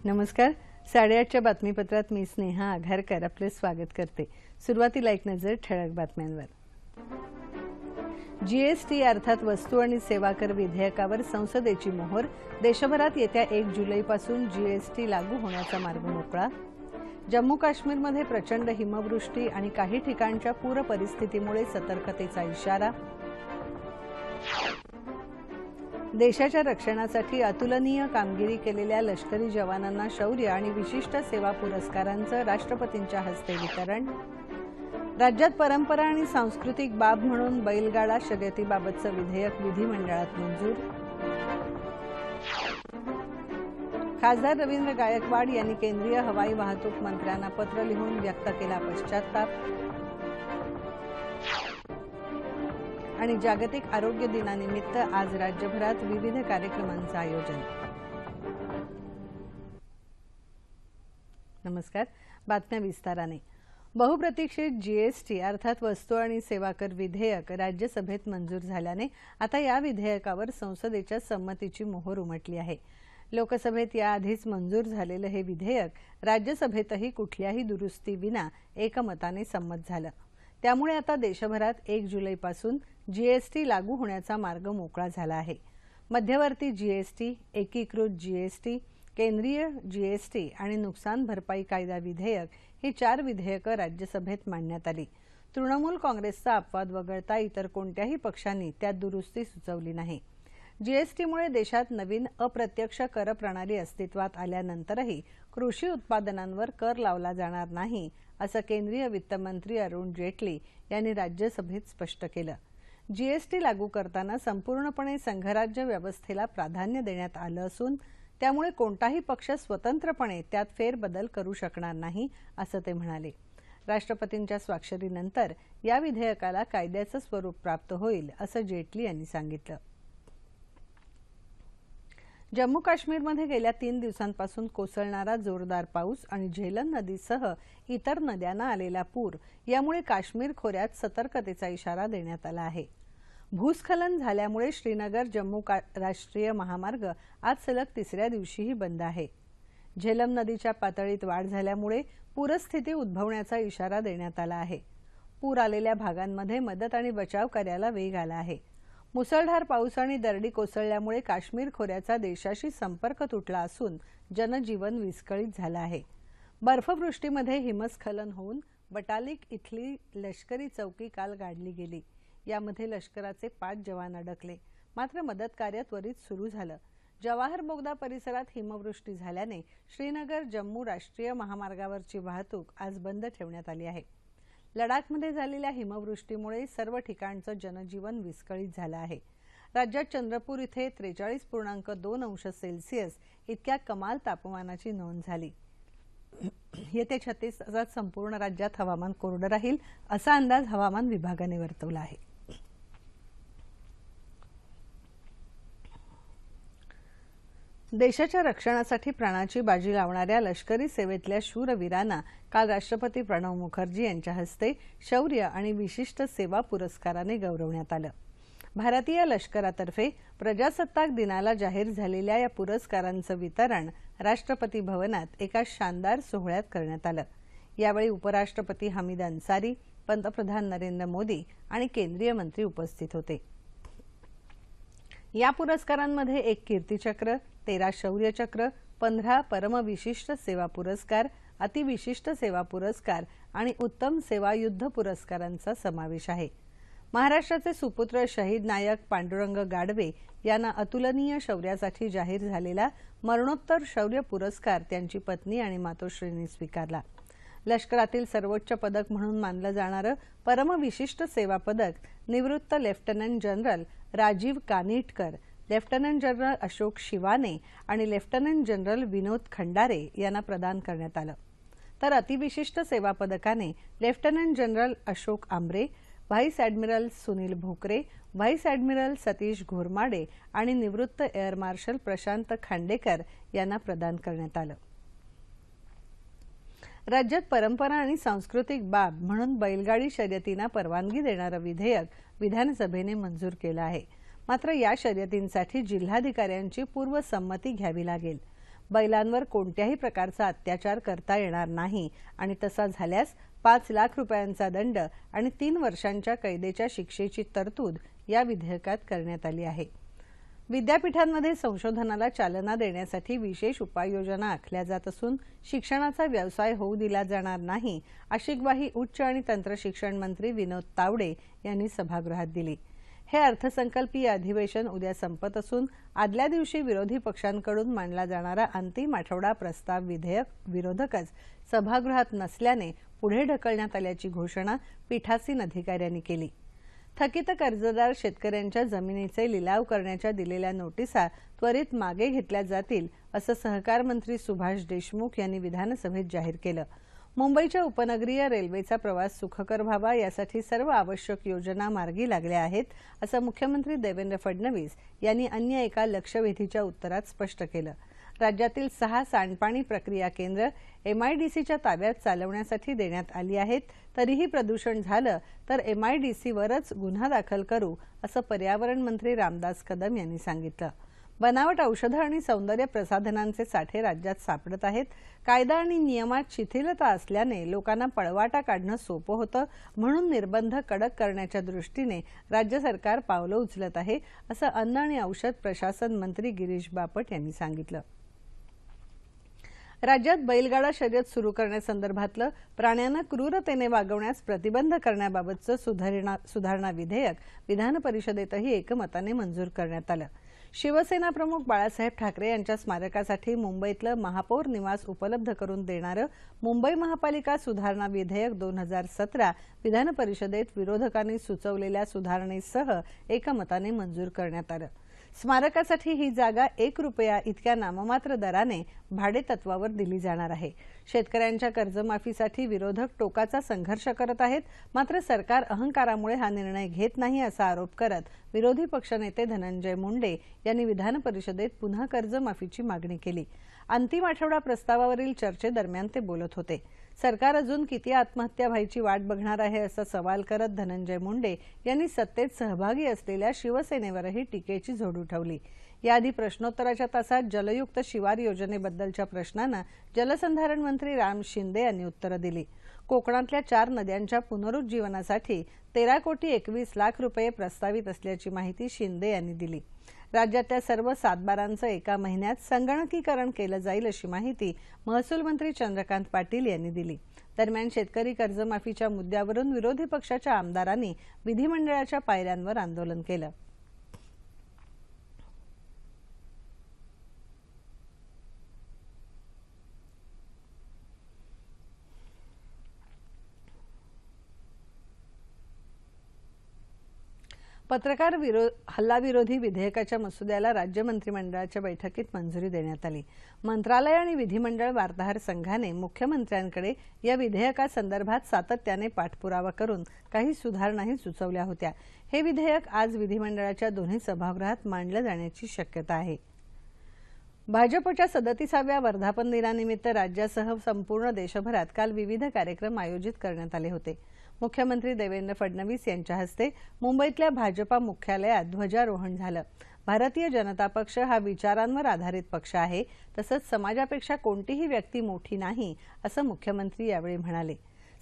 नमस्कार. 8:30च्या बातमीपत्रात मी स्नेहा आघारकर आपले स्वागत करते. सुरुवातीला एक नजर ठळक बातम्यांवर. जीएसटी अर्थात वस्तू आणि सेवा कर विधेयकावर संसदेची मोहर. देशभरात येत्या 1 जुलैपासून जीएसटी लागू होण्याचा मार्ग मोकळा. जम्मू काश्मीरमध्ये प्रचंड हिमवृष्टी आणि काही ठिकाणच्या पूर परिस्थितीमुळे सतर्कतेचा इशारा. देशाच्या रक्षणासाठी अतुलनीय कामगिरी केलेल्या लष्करी जवानांना शौर्य आणि विशिष्ट सेवा पुरस्कारांचं राष्ट्रपतींच्या हस्ते वितरण. राज्यात परंपरा आणि सांस्कृतिक बाब म्हणून बैलगाडा शर्यतीबाबतचं विधेयक विधिमंडळात मंजूर. खासदार रवींद्र गायकवाड यांनी केंद्रीय हवाई वाहतूक मंत्र्यांना पत्र लिहून व्यक्त केला पश्चाताप. आणि जागतिक आरोग्य दिनानिमित्त आज राज्यभरात विविध कार्यक्रमांचं आयोजन. नमस्कार. बातम्या विस्ताराने. बहुप्रतीक्षित जीएसटी अर्थात वस्तू आणि सेवा कर विधेयक राज्यसभेत मंजूर झाल्याने आता या विधेयकावर संसदेच्या संमतीची मोहर उमटली आहे. लोकसभेत याआधीच मंजूर झालेलं हे विधेयक राज्यसभेतही कुठल्याही दुरुस्तीविना एकमताने संमत झालं. त्यामुळे आता देशभरात 1 जुलैपासून जीएसटी लागू होण्याचा मार्ग मोकळा झाला आहे. मध्यवर्ती जीएसटी, एकीकृत जीएसटी, केंद्रीय जीएसटी आणि नुकसान भरपाई कायदा विधेयक ही 4 विधेयकं राज्यसभेत मांडण्यात आली. तृणमूल काँग्रेसचा अपवाद वगळता इतर कोणत्याही पक्षांनी त्यात दुरुस्ती सुचवली नाही. जीएसटीमुळे देशात नवीन अप्रत्यक्ष कर प्रणाली अस्तित्वात आल्यानंतरही कृषी उत्पादनांवर कर लावला जाणार नाही असं केंद्रीय वित्तमंत्री अरुण जेटली यांनी राज्यसभेत स्पष्ट केलं. जीएसटी लागू करताना संपूर्णपणे संघराज्य व्यवस्थेला प्राधान्य देण्यात आलं असून त्यामुळे कोणताही पक्ष स्वतंत्रपणे त्यात फेरबदल करू शकणार नाही असं ते म्हणाले. राष्ट्रपतींच्या स्वाक्षरीनंतर या विधेयकाला कायद्याचं स्वरूप प्राप्त होईल असं जेटली यांनी सांगितलं. जम्मू काश्मीरमध्ये गेल्या 3 दिवसांपासून कोसळणारा जोरदार पाऊस आणि झेलम नदीसह इतर नद्यांना आलेला पूर यामुळे काश्मीर खोऱ्यात सतर्कतेचा इशारा देण्यात आला आहे. भूस्खलन झाल्यामुळे श्रीनगर जम्मू राष्ट्रीय महामार्ग आज सलग 3ऱ्या दिवशीही बंद आहे. झेलम नदीच्या पातळीत वाढ झाल्यामुळे पूरस्थिती उद्भवण्याचा इशारा देण्यात आला आहे. पूर आलेल्या भागांमध्ये मदत आणि बचाव कार्याला वेग आला आहे. मुसळधार पाऊस आणि दरडी कोसळल्यामुळे काश्मीर खोऱ्याचा देशाशी संपर्क तुटला असून जनजीवन विस्कळीत झालं आहे. बर्फवृष्टीमध्ये हिमस्खलन होऊन बटालिक इथली लष्करी चौकी काल गाडली गेली. यामध्ये लष्कराचे 5 जवान अडकले. मात्र मदत कार्य त्वरित सुरू झालं. जवाहर बोगदा परिसरात हिमवृष्टी झाल्याने श्रीनगर जम्मू राष्ट्रीय महामार्गावरची वाहतूक आज बंद ठेवण्यात आली आहे. लडाखमध्ये झालेल्या हिमवृष्टीमुळे सर्व ठिकाणचं जनजीवन विस्कळीत झालं आहे. राज्यात चंद्रपूर इथे 43.2 अंश सेल्सिअस इतक्या कमाल तापमानाची नोंद झाली. येत्या 36 तासात संपूर्ण राज्यात हवामान कोरडं राहील असा अंदाज हवामान विभागाने वर्तवला आहे. देशाच्या रक्षणासाठी प्राणाची बाजी लावणाऱ्या लष्करी सेवेतल्या शूरवीरांना काल राष्ट्रपती प्रणव मुखर्जी यांच्या हस्ते शौर्य आणि विशिष्ट सेवा पुरस्काराने गौरवण्यात आलं. भारतीय लष्करातर्फे प्रजासत्ताक दिनाला जाहीर झालेल्या या पुरस्कारांचं वितरण राष्ट्रपती भवनात एका शानदार सोहळ्यात करण्यात आलं. यावेळी उपराष्ट्रपती हमीद अन्सारी, पंतप्रधान नरेंद्र मोदी आणि केंद्रीय मंत्री उपस्थित होते. या पुरस्कारांमध्ये 1 कीर्तीचक्र, 13 शौर्यचक्र, 15 परमविशिष्ट सेवा पुरस्कार, अतिविशिष्ट सेवा पुरस्कार आणि उत्तम सेवा युद्ध पुरस्कारांचा समावेश आहे. महाराष्ट्राचे सुपुत्र शहीद नायक पांडुरंग गाडवे यांना अतुलनीय शौर्यासाठी जाहीर झालेला मरणोत्तर शौर्य पुरस्कार त्यांची पत्नी आणि मातोश्रींनी स्वीकारला. लष्करातील सर्वोच्च पदक म्हणून मानलं जाणारं परमविशिष्ट सेवा पदक निवृत्त lieutenant general Rajiv Kanitkar, lieutenant general Ashok Shivane आणि लेफ्टनंट जनरल विनोद खंडारे यांना प्रदान करण्यात आलं. तर अतिविशिष्ट सेवा पदकाने lieutenant general Ashok Ambre, vice admiral Sunil Bhokare, vice admiral Satish Ghormade आणि निवृत्त एअर मार्शल प्रशांत खांडेकर यांना प्रदान करण्यात आलं. राज्यात परंपरा आणि सांस्कृतिक बाब म्हणून बैलगाडी शर्यतींना परवानगी देणारं विधेयक विधानसभेने मंजूर केलं आहे. मात्र या शर्यतींसाठी जिल्हाधिकाऱ्यांची पूर्वसंमती घ्यावी लागेल. बैलांवर कोणत्याही प्रकारचा अत्याचार करता येणार नाही आणि तसा झाल्यास 5 लाख रुपयांचा दंड आणि 3 वर्षांच्या कैदेच्या शिक्षेची तरतूद या विधेयकात करण्यात आली आहे। विद्यापीठांमध्ये संशोधनाला चालना देण्यासाठी विशेष उपाययोजना आखल्या जात असून शिक्षणाचा व्यवसाय होऊ दिला जाणार नाही अशी ग्वाही उच्च आणि तंत्रशिक्षण मंत्री विनोद तावडे यांनी सभागृहात दिली। हे अर्थसंकल्पीय अधिवेशन उद्या संपत असून आदल्या दिवशी विरोधी पक्षांकडून मांडला जाणारा अंतिम आठवडा प्रस्ताव विरोधकच सभागृहात नसल्याने पुढे ढकलण्यात आल्याची घोषणा पीठासीन अधिकाऱ्यांनी केली। थकीत कर्जदार शेतकऱ्यांच्या जमिनीचे लिलाव करण्याच्या दिलेल्या नोटिसा त्वरित मागे घेतल्या जातील असं सहकार मंत्री सुभाष देशमुख यांनी विधानसभेत जाहीर केलं। मुंबईच्या उपनगरीय रेल्वेचा प्रवास सुखकर व्हावा यासाठी सर्व आवश्यक योजना मार्गी लागल्या आहेत असं मुख्यमंत्री देवेंद्र फडणवीस यांनी अन्य एका लक्षवेधीच्या उत्तरात स्पष्ट केलं। राज्यातील 6 सांडपाणी प्रक्रिया केंद्र MIDCच्या ताब्यात चालवण्यासाठी देण्यात आली आहेत, तरीही प्रदूषण झालं तर MIDCवरच गुन्हा दाखल करू असं पर्यावरण मंत्री रामदास कदम यांनी सांगितलं। बनावट औषधं आणि सौंदर्य प्रसाधनांचे साठे राज्यात सापडत आहेत। कायदा आणि नियमात शिथिलता असल्याने लोकांना पळवाटा काढणं सोपं होतं, म्हणून निर्बंध कडक करण्याच्या दृष्टीने राज्य सरकार पावलं उचलत आहे असं अन्न आणि औषध प्रशासन मंत्री गिरीश बापट यांनी सांगितलं। राज्यात बैलगाडा शर्यत सुरू करण्यासंदर्भातलं प्राण्यांना क्रूरतेने वागवण्यास प्रतिबंध करण्याबाबतचं सुधारणा विधेयक विधान परिषदेतही एकमताने मंजूर करण्यात आलं। शिवसेना प्रमुख बाळासाहेब ठाकरे यांच्या स्मारकासाठी मुंबईतलं महापौर निवास उपलब्ध करून देणारं मुंबई महापालिका सुधारणा विधेयक 2017 विधान परिषदेत विरोधकांनी सुचवलेल्या सुधारणेसह एकमताने मंजूर करण्यात आलं। स्मारकासाठी ही जागा 1 रुपया इतक्या नाममात्र दराने भाडेतत्वावर दिली जाणार आहे। शेतकऱ्यांच्या कर्जमाफीसाठी विरोधक टोकाचा संघर्ष करत आहेत, मात्र सरकार अहंकारामुळे हा निर्णय घेत नाही असा आरोप करत विरोधी पक्षनेते धनंजय मुंडे यांनी विधान परिषदेत पुन्हा कर्जमाफीची मागणी केली। अंतिम आठवडा प्रस्तावावरील चर्चेदरम्यान ते बोलत होते। सरकार अजून किती आत्महत्या व्हायची वाट बघणार आहे असा सवाल करत धनंजय मुंडे यांनी सत्तेत सहभागी असलेल्या शिवसेनेवरही टीकेची झोड उठवली। याआधी प्रश्नोत्तराच्या तासात जलयुक्त शिवार योजनेबद्दलच्या प्रश्नांना जलसंधारण मंत्री राम शिंदे यांनी उत्तरं दिली। कोकणातल्या 4 नद्यांच्या पुनरुज्जीवनासाठी 13 कोटी 21 लाख रुपये प्रस्तावित असल्याची माहिती शिंदे यांनी दिली। राज्यातल्या सर्व सातबारांचं एका महिन्यात संगणकीकरण केलं जाईल अशी माहिती महसूल मंत्री चंद्रकांत पाटील यांनी दिली। दरम्यान शेतकरी कर्जमाफीच्या मुद्द्यावरून विरोधी पक्षाच्या आमदारांनी विधिमंडळाच्या पायऱ्यांवर आंदोलन केलं। पत्रकार हल्लाविरोधी विधेयकाच्या मसुद्याला राज्य मंत्रिमंडळाच्या बैठकीत मंजुरी देण्यात आली। मंत्रालय आणि विधिमंडळ वार्ताहर संघाने मुख्यमंत्र्यांकडे या विधेयकासंदर्भात सातत्याने पाठपुरावा करून काही सुधारणाही सुचवल्या होत्या। हे विधेयक आज विधिमंडळाच्या दोन्ही सभागृहात मांडलं जाण्याची शक्यता आहे। भाजपच्या 37व्या वर्धापन दिनानिमित्त राज्यासह संपूर्ण देशभरात काल विविध कार्यक्रम आयोजित करण्यात आले होते। मुख्यमंत्री देवेंद्र फडणवीस यांच्या हस्ते मुंबईतल्या भाजपा मुख्यालयात ध्वजारोहण झालं। भारतीय जनता पक्ष हा विचारांवर आधारित पक्ष आहे, तसंच समाजापेक्षा कोणतीही व्यक्ती मोठी नाही असं मुख्यमंत्री यावेळी म्हणाले।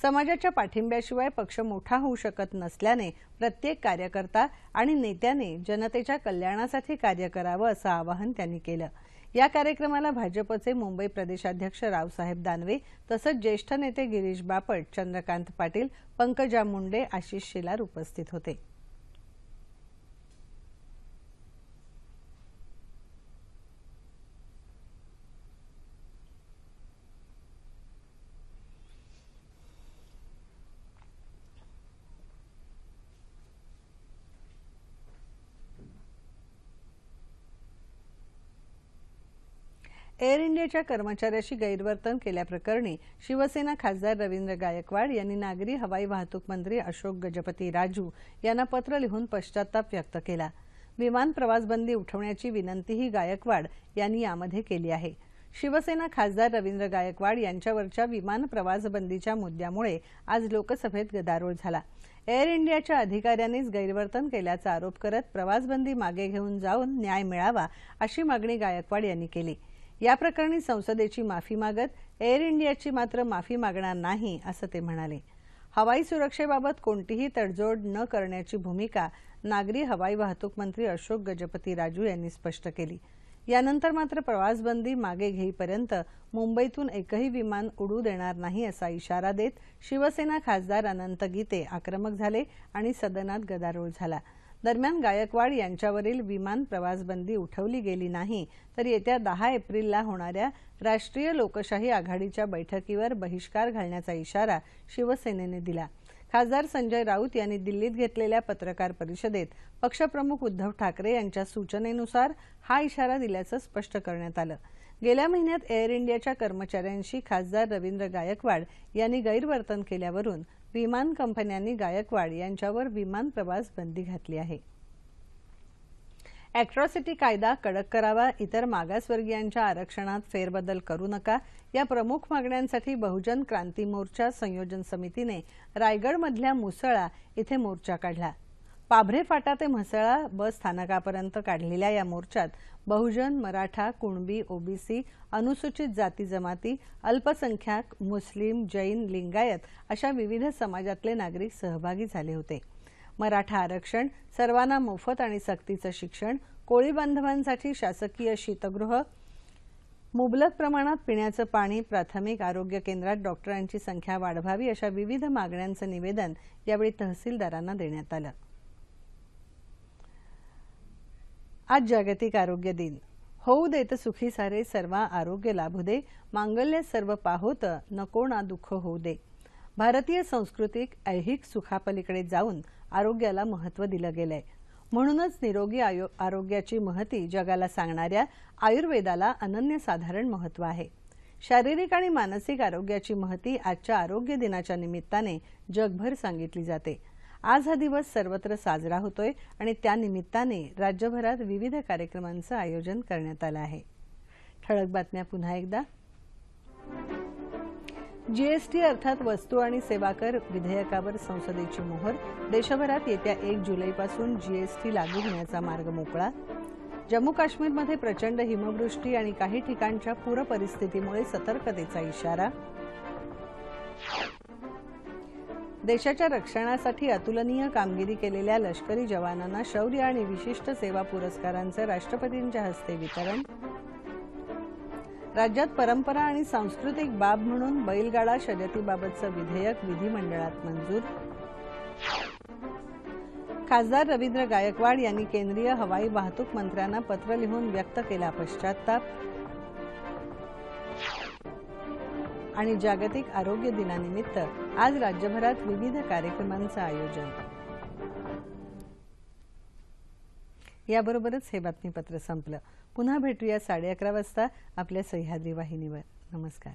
समाजाच्या पाठिंब्याशिवाय पक्ष मोठा होऊ शकत नसल्याने प्रत्येक कार्यकर्ता आणि नेत्याने जनतेच्या कल्याणासाठी कार्य करावं असं आवाहन त्यांनी केलं। या कार्यक्रमाला भाजपचे मुंबई प्रदेशाध्यक्ष रावसाहेब दानवे तसंच ज्येष्ठ नेते गिरीश बापट, चंद्रकांत पाटील, पंकजा मुंडे, आशिष शेलार उपस्थित होते। एअर इंडियाच्या कर्मचाऱ्याशी गैरवर्तन केल्याप्रकरणी शिवसेना खासदार रवींद्र गायकवाड यांनी नागरी हवाई वाहतूक मंत्री अशोक गजपती राजू यांना पत्र लिहून पश्चाताप व्यक्त केला। विमान प्रवासबंदी उठवण्याची विनंतीही गायकवाड यांनी यामध्ये केली आहे। शिवसेना खासदार रवींद्र गायकवाड यांच्यावरच्या विमान प्रवासबंदीच्या मुद्द्यामुळे आज लोकसभेत गदारोळ झाला। एअर इंडियाच्या अधिकाऱ्यांनीच गैरवर्तन केल्याचा आरोप करत प्रवासबंदी मागे घेऊन जाऊन न्याय मिळावा अशी मागणी गायकवाड यांनी केली। या प्रकरणी संसदेची माफी मागत एअर इंडियाची मात्र माफी मागणार नाही असं ते म्हणाले। हवाई सुरक्षेबाबत कोणतीही तडजोड न करण्याची भूमिका नागरी हवाई वाहतूक मंत्री अशोक गजपती राजू यांनी स्पष्ट केली। यानंतर मात्र प्रवासबंदी मागे घेईपर्यंत मुंबईतून एकही विमान उडू देणार नाही असा इशारा देत शिवसेना खासदार अनंत गीते आक्रमक झाले आणि सदनात गदारोळ झाला। दरम्यान गायकवाड यांच्यावरील विमान प्रवासबंदी उठवली गेली नाही तर येत्या 10 एप्रिलला होणाऱ्या राष्ट्रीय लोकशाही आघाडीच्या बैठकीवर बहिष्कार घालण्याचा इशारा शिवसेनेने दिला। खासदार संजय राऊत यांनी दिल्लीत घेतलेल्या पत्रकार परिषदेत पक्षप्रमुख उद्धव ठाकरे यांच्या सूचनेनुसार हा इशारा दिल्याचं स्पष्ट करण्यात आलं। गेल्या महिन्यात एअर इंडियाच्या कर्मचाऱ्यांशी खासदार रवींद्र गायकवाड यांनी गैरवर्तन केल्यावरून विमान कंपन्यांनी गायकवाड यांच्यावर विमान प्रवास बंदी घातली आहे। अॅट्रॉसिटी कायदा कडक करावा, इतर मागासवर्गीयांच्या आरक्षणात फेरबदल करू नका या प्रमुख मागण्यांसाठी बहुजन क्रांती मोर्चा संयोजन समितीने रायगडमधल्या मुसळा इथे मोर्चा काढला। पाभरे फाटा ते म्हसळा बस स्थानकापर्यंत काढलेल्या या मोर्चात बहुजन, मराठा, कुणबी, ओबीसी, अनुसूचित जाती जमाती, अल्पसंख्याक, मुस्लिम, जैन, लिंगायत अशा विविध समाजातले नागरिक सहभागी झाले होते। मराठा आरक्षण, सर्वांना मोफत आणि सक्तीचं शिक्षण, कोळी बांधवांसाठी शासकीय शीतगृह, मुबलक प्रमाणात पिण्याचं पाणी, प्राथमिक आरोग्य केंद्रात डॉक्टरांची संख्या वाढवावी अशा विविध मागण्यांचं निवेदन यावेळी तहसीलदारांना देण्यात आलं। आज जागतिक आरोग्य दिन। होऊ देत सुखी सारे, सर्वा आरोग्य लाभू दे, मांगल्य सर्व पाहोत, नको ना दुःख होऊ दे। भारतीय संस्कृतीत ऐहिक सुखापलीकडे जाऊन आरोग्याला महत्त्व दिलं गेलंय। म्हणूनच निरोगी आरोग्याची महती जगाला सांगणाऱ्या आयुर्वेदाला अनन्यसाधारण महत्त्व आहे। शारीरिक आणि मानसिक आरोग्याची महती आजच्या आरोग्य दिनाच्या निमित्ताने जगभर सांगितली जाते। आज हा दिवस सर्वत्र साजरा होतोय आणि त्या निमित्ताने राज्यभरात विविध कार्यक्रमांचं आयोजन करण्यात आलं आहे। ठळक बातम्या पुन्हा एकदा। जीएसटी अर्थात वस्तू आणि सेवा कर विधेयकावर संसदेची मोहर। देशभरात येत्या 1 जुलैपासून जीएसटी लागू होण्याचा मार्ग मोकळा। जम्मू काश्मीरमध्ये प्रचंड हिमवृष्टी आणि काही ठिकाणच्या पूर परिस्थितीमुळे सतर्कतेचा इशारा। देशाच्या रक्षणासाठी अतुलनीय कामगिरी केलेल्या लष्करी जवानांना शौर्य आणि विशिष्ट सेवा पुरस्कारांचे राष्ट्रपतींच्या हस्ते वितरण। राज्यात परंपरा आणि सांस्कृतिक बाब म्हणून बैलगाडा शर्यतीबाबतचं विधेयक विधिमंडळात मंजूर। खासदार रवींद्र गायकवाड यांनी केंद्रीय हवाई वाहतूक मंत्र्यांना पत्र लिहून व्यक्त केला पश्चात्ताप। आणि जागतिक आरोग्य दिनानिमित्त आज राज्यभरात विविध कार्यक्रमांचं आयोजन। याबरोबरच हे बातमीपत्र संपलं। पुन्हा भेटूया 11:30 वाजता आपल्या सह्याद्री वाहिनीवर। नमस्कार।